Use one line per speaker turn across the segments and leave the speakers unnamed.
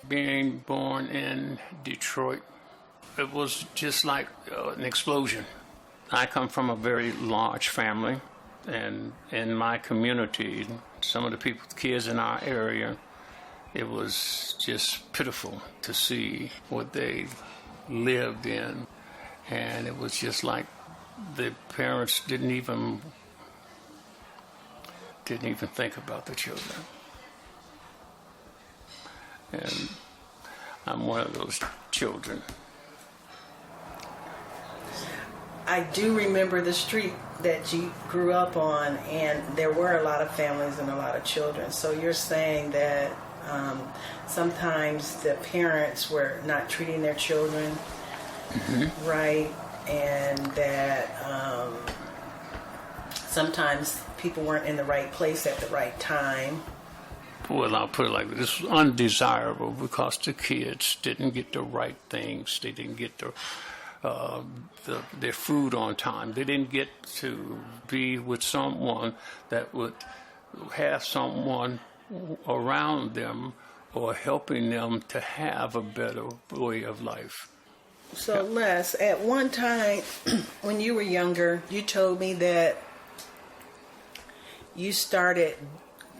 Being born in Detroit, it was just like an explosion. I come from a very large family, and in my community, some of the kids in our area, it was just pitiful to see what they lived in. And it was just like the parents didn't even think about the children. And I'm one of those children.
I do remember the street that you grew up on, and there were a lot of families and a lot of children. So you're saying that sometimes the parents were not treating their children right, and that sometimes people weren't in the right place at the right time.
Well, I'll put it like this: this was undesirable because the kids didn't get the right things. They didn't get their food on time. They didn't get to be with someone that would have someone around them or helping them to have a better way of life.
So, Les, at one time when you were younger, you told me that you started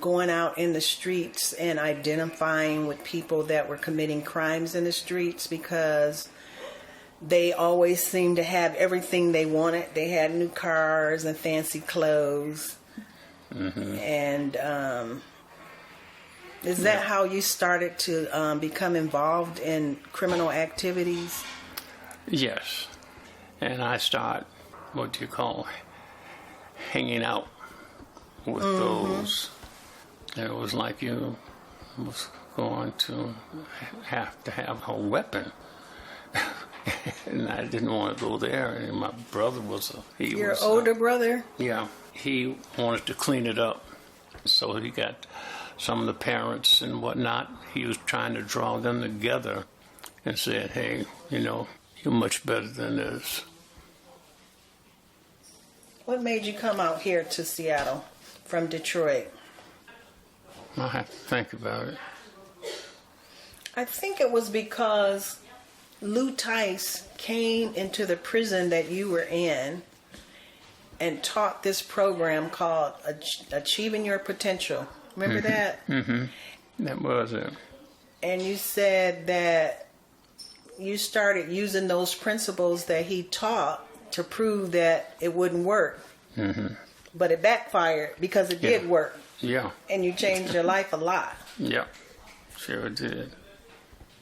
going out in the streets and identifying with people that were committing crimes in the streets because they always seemed to have everything they wanted. They had new cars and fancy clothes. And is that how you started to become involved in criminal activities?
Yes. And I start, hanging out with those. And it was like you was going to have a weapon. And I didn't want to go there. And my brother
Your older brother?
Yeah. He wanted to clean it up. So he got some of the parents and whatnot. He was trying to draw them together and said, hey, you're much better than this.
What made you come out here to Seattle from Detroit?
I have to think about it.
I think it was because Lou Tice came into the prison that you were in and taught this program called Achieving Your Potential. Remember that?
That was it.
And you said that you started using those principles that he taught to prove that it wouldn't work. But it backfired because it did work.
Yeah.
And you changed your life a lot.
Yeah, sure did.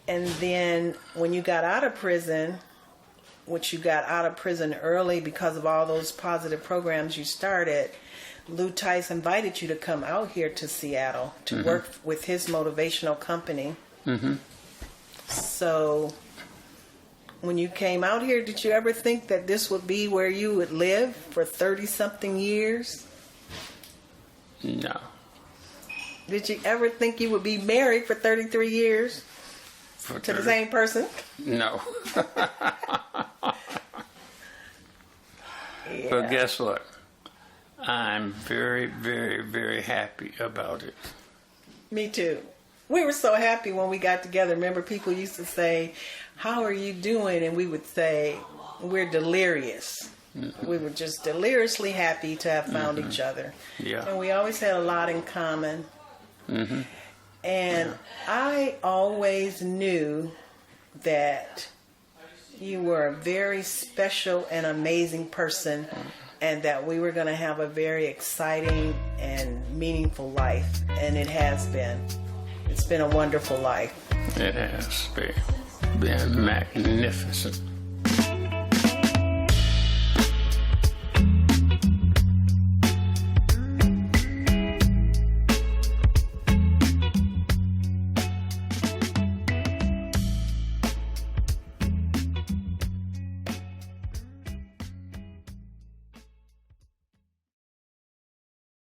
And then when you got out of prison, which you got out of prison early because of all those positive programs you started, Lou Tice invited you to come out here to Seattle to work with his motivational company. So when you came out here, did you ever think that this would be where you would live for 30-something years?
No.
Did you ever think you would be married for 33 years to the same person?
No. But guess what? I'm very, very, very happy about it.
Me too. We were so happy when we got together. Remember, people used to say, how are you doing? And we would say, we're delirious. We were just deliriously happy to have found each other.
Yeah.
And we always had a lot in common. And I always knew that you were a very special and amazing person, and that we were going to have a very exciting and meaningful life. And it has been. It's been a wonderful life.
It has been magnificent.